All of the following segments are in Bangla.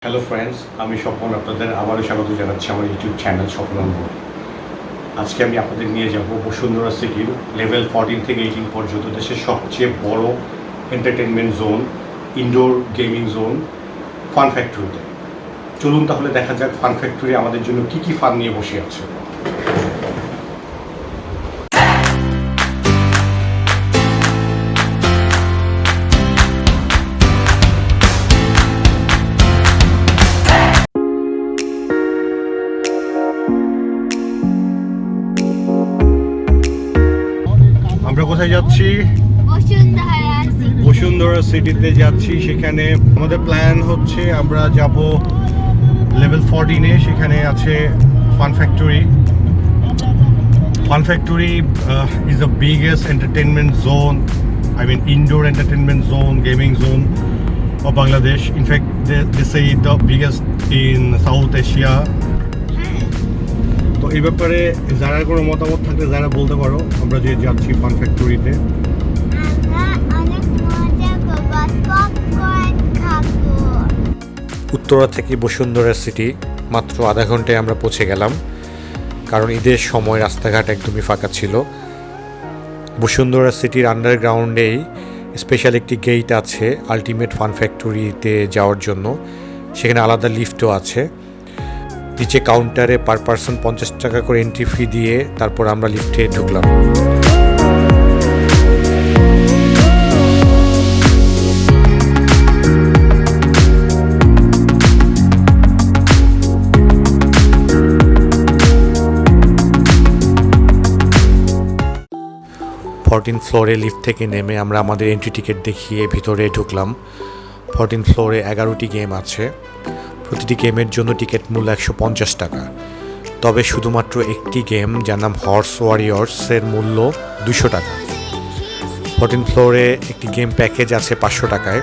হ্যালো ফ্রেন্ডস, আমি স্বপন আপনাদের আবারও স্বাগত জানাচ্ছি আমার ইউটিউব চ্যানেল স্বপন অনুভূতি। আজকে আমি আপনাদের নিয়ে যাব বসুন্ধরা সিটির লেভেল 14 থেকে 18 পর্যন্ত দেশের সবচেয়ে বড় entertainment zone, indoor gaming zone fun ফ্যাক্টরিতে। চলুন তাহলে দেখা যাক ফান ফ্যাক্টরি আমাদের জন্য কী কী ফান নিয়ে বসে আছে। আমরা কোথায় যাচ্ছি? বসুন্ধরা সিটিতে যাচ্ছি। সেখানে আমাদের প্ল্যান হচ্ছে আমরা যাব লেভেল 14-এ। সেখানে আছে fun factory. Fun factory is the biggest entertainment zone, I mean indoor entertainment zone, gaming zone of Bangladesh. In fact, they say the biggest in South Asia. তো এই ব্যাপারে যারা কোনো মতামত থাকলে যারা বলতে পারো, আমরা যে যাচ্ছি ফান ফ্যাক্টরিতে। উত্তরা থেকে বসুন্ধরা সিটি মাত্র আধা ঘন্টায় আমরা পৌঁছে গেলাম, কারণ ঈদের সময় রাস্তাঘাট একদমই ফাঁকা ছিল। বসুন্ধরা সিটির আন্ডারগ্রাউন্ডেই স্পেশাল একটি গেট আছে আলটিমেট ফান ফ্যাক্টরিতে যাওয়ার জন্য। সেখানে আলাদা লিফটও আছে। নিচে কাউন্টারে পার পারসন 50 টাকা করে এন্ট্রি ফি দিয়ে তারপর আমরা লিফটে ঢুকলাম। 14 ফ্লোরে লিফট থেকে নেমে আমরা আমাদের এন্ট্রি টিকিট দেখিয়ে ভিতরে ঢুকলাম। 14 ফ্লোরে 11টি গেম আছে। প্রতিটি গেমের জন্য টিকিট মূল্য 150 টাকা। তবে শুধুমাত্র একটি গেম, যার নাম হর্স ওয়ারিয়র্সের মূল্য 200 টাকা। 14 ফ্লোরে একটি গেম প্যাকেজ আছে 500 টাকায়।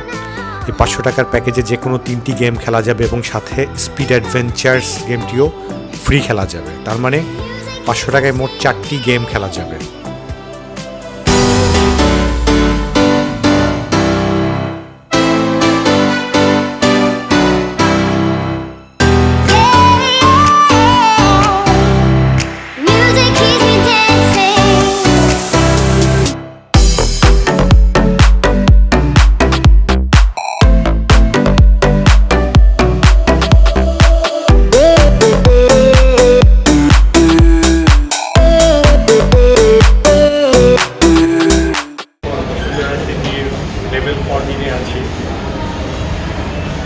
এই 500 টাকার প্যাকেজে যে কোনো 3টি গেম খেলা যাবে এবং সাথে স্পিড অ্যাডভেঞ্চার্স গেমটিও ফ্রি খেলা যাবে। তার মানে 500 টাকায় মোট 4টি গেম খেলা যাবে। লেভেল 14-এ আছি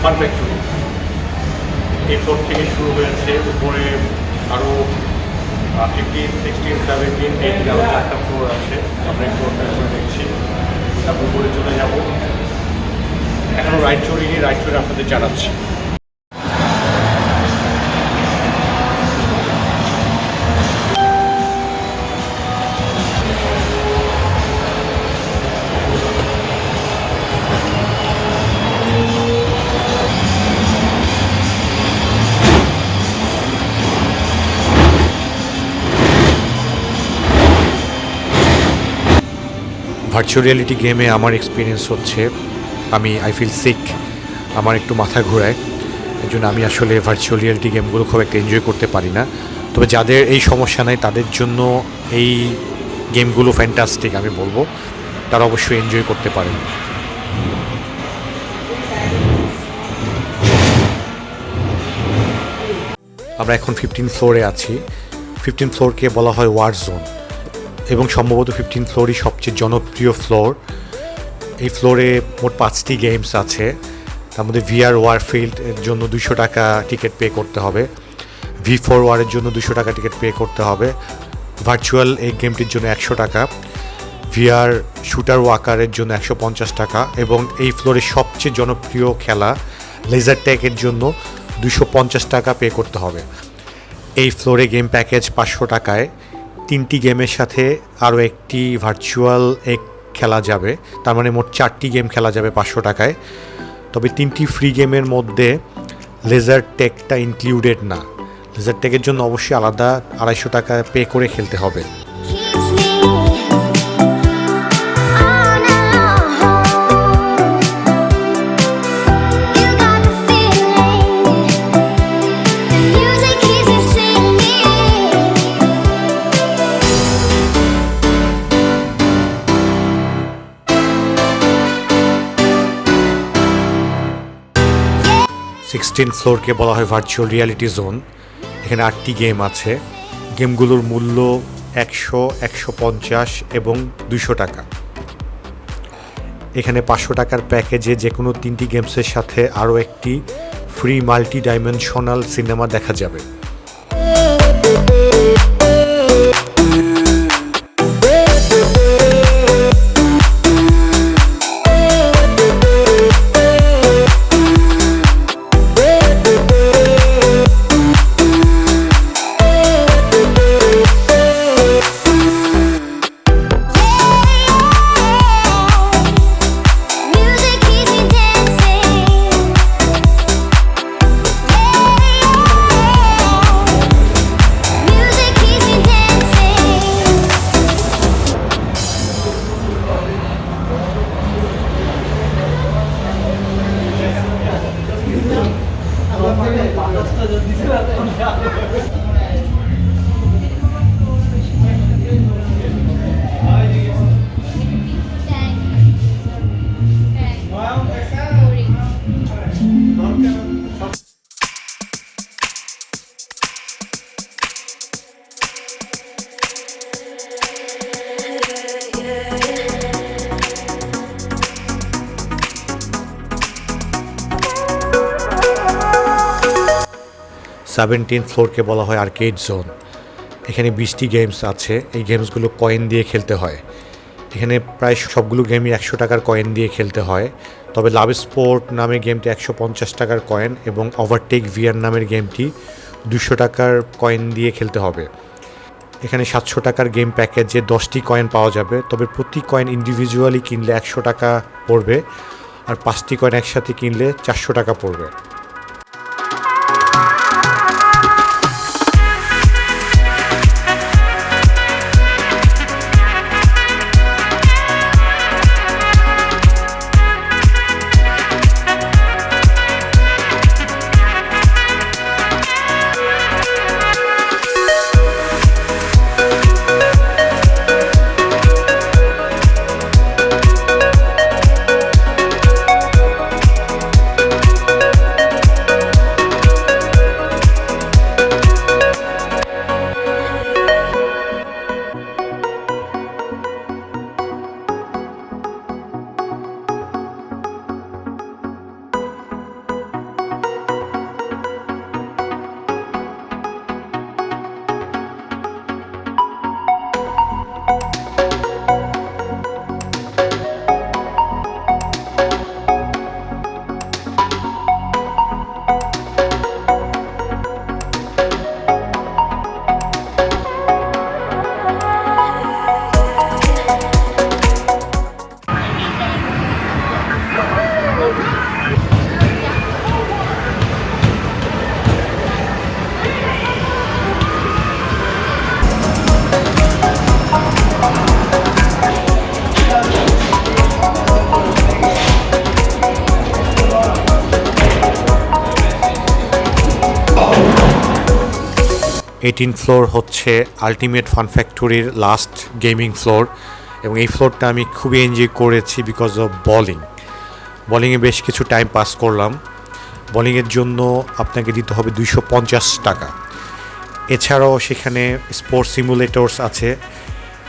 ফান ফ্যাক্টরি। এই ফ্লোর থেকে শুরু হয়েছে, উপরে আরও 15, 16, 17, 18 আরও 4টা ফ্লোর আছে। আমরা এই ফ্লোরটা করে দেখছি, তারপর উপরে চলে যাব। এখনও রাইড চড়িনি, রাইড চড়ে আপনাদের জানাচ্ছি। ভার্চুয়াল রিয়ালিটি গেমে আমার এক্সপিরিয়েন্স হচ্ছে আই ফিল সিক, আমার একটু মাথা ঘোরায়। এই জন্য আমি আসলে ভার্চুয়াল রিয়ালিটি গেমগুলো খুব একটা এনজয় করতে পারি না। তবে যাদের এই সমস্যা নাই তাদের জন্য এই গেমগুলো ফ্যান্টাস্টিক, আমি বলবো তারা অবশ্যই এনজয় করতে পারেন। আমরা এখন 15 ফ্লোরে আছি। 15 ফ্লোরকে বলা হয় ওয়ার জোন এবং সম্ভবত 15 ফ্লোরই সবচেয়ে জনপ্রিয় ফ্লোর। এই ফ্লোরে মোট 5টি গেমস আছে। তার মধ্যে VR ওয়ারফিল্ড এর জন্য 200 টাকা টিকিট পে করতে হবে। V4 ওয়ারের জন্য 200 টাকা টিকিট পে করতে হবে। ভার্চুয়াল এই গেমটির জন্য 100 টাকা। VR শুটার ওয়াকারের জন্য 150 টাকা। এবং এই ফ্লোরের সবচেয়ে জনপ্রিয় খেলা লেজার ট্যাগের জন্য 250 টাকা পে করতে হবে। এই ফ্লোরে গেম প্যাকেজ 500 টাকায় 3টি গেমের সাথে আরও একটি ভার্চুয়াল খেলা যাবে। তার মানে মোট 4টি গেম খেলা যাবে 500 টাকায়। তবে 3টি ফ্রি গেমের মধ্যে লেজার ট্যাগটা ইনক্লুডেড না। লেজার ট্যাগের জন্য অবশ্যই আলাদা 250 টাকা পে করে খেলতে হবে। 16th ফ্লোরকে বলা হয় ভার্চুয়াল রিয়ালিটি জোন। এখানে 8টি গেম আছে। গেমগুলোর মূল্য 100, 150 এবং 200 টাকা। এখানে 500 টাকার প্যাকেজে যে কোনো 3টি গেমসের সাথে আরও একটি ফ্রি মাল্টি ডাইমেনশনাল সিনেমা দেখা যাবে। সেভেন্টিন্থ ফ্লোরকে বলা হয় আর্কেড জোন। এখানে 20টি গেমস আছে। এই গেমসগুলো কয়েন দিয়ে খেলতে হয়। এখানে প্রায় সবগুলো গেমই 100 টাকার কয়েন দিয়ে খেলতে হয়। তবে লাভ স্পোর্ট নামের গেমটি 150 টাকার কয়েন এবং ওভারটেক ভিআর নামের গেমটি 200 টাকার কয়েন দিয়ে খেলতে হবে। এখানে 700 টাকার গেম প্যাকেজে 10টি কয়েন পাওয়া যাবে। তবে প্রতি কয়েন ইন্ডিভিজুয়ালি কিনলে 100 টাকা পড়বে, আর 5টি কয়েন একসাথে কিনলে 400 টাকা পড়বে। এইটিন ফ্লোর হচ্ছে আলটিমেট ফান ফ্যাক্টরির লাস্ট গেমিং ফ্লোর, এবং এই ফ্লোরটা আমি খুবই এনজয় করেছি বিকজ অফ বলিংয়ে বেশ কিছু টাইম পাস করলাম। বলিংয়ের জন্য আপনাকে দিতে হবে 250 টাকা। এছাড়াও সেখানে স্পোর্টস সিমুলেটরস আছে।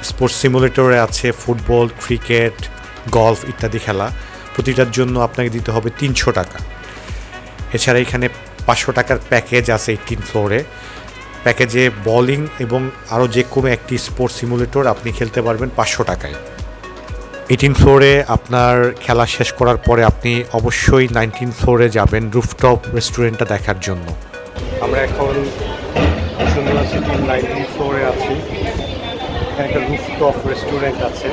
স্পোর্টস সিমুলেটরে আছে ফুটবল, ক্রিকেট, গলফ ইত্যাদি খেলা। প্রতিটার জন্য আপনাকে দিতে হবে 300 টাকা। এছাড়া এখানে 500 টাকার প্যাকেজ আছে 18 ফ্লোরে। প্যাকেজে বোলিং এবং আরও যে কোনো একটি স্পোর্টস সিমুলেটর আপনি খেলতে পারবেন 500 টাকায়। 18 ফ্লোরে আপনার খেলা শেষ করার পরে আপনি অবশ্যই 19 ফ্লোরে যাবেন রুফটপ রেস্টুরেন্টটা দেখার জন্য। আমরা এখন বসুন্ধরা সিটির 19 ফ্লোরে আছি। এখানে একটা রুফটপ রেস্টুরেন্ট আছে।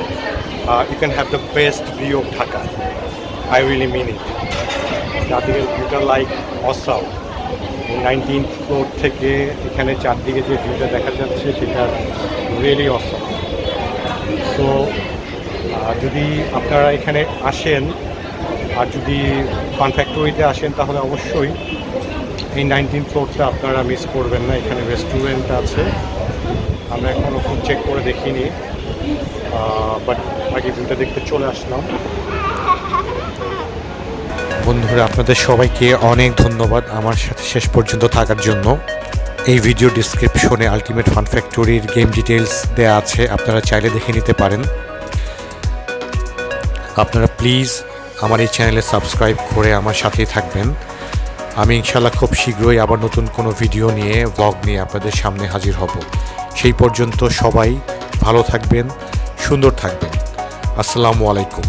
You can have the best view of Dhaka. I really mean it. চারদিকের ভিউটা লাইক অসাম। 19 ফ্লোর থেকে এখানে চারদিকে যে ভিউটা দেখা যাচ্ছে সেটা রিয়েলি অসাম। সো যদি আপনারা এখানে আসেন আর যদি ফান ফ্যাক্টরিতে আসেন তাহলে অবশ্যই এই 19 ফ্লোরটা আপনারা মিস করবেন না। এখানে রেস্টুরেন্ট আছে। আমরা এখনও ফুড চেক করে দেখিনি, বাট আগে ভিউটা দেখতে চলে আসলাম। বন্ধুরা, আপনাদের সবাইকে অনেক ধন্যবাদ আমার সাথে শেষ পর্যন্ত থাকার জন্য। এই ভিডিও ডিসক্রিপশনে আলটিমেট ফান ফ্যাক্টরির গেম ডিটেলস দেওয়া আছে, আপনারা চাইলে দেখে নিতে পারেন। আপনারা প্লিজ আমার এই চ্যানেলে সাবস্ক্রাইব করে আমার সাথেই থাকবেন। আমি ইনশাল্লাহ খুব শীঘ্রই আবার নতুন কোনো ভিডিও নিয়ে, ব্লগ নিয়ে আপনাদের সামনে হাজির হব। সেই পর্যন্ত সবাই ভালো থাকবেন, সুন্দর থাকবেন। আসসালামু আলাইকুম।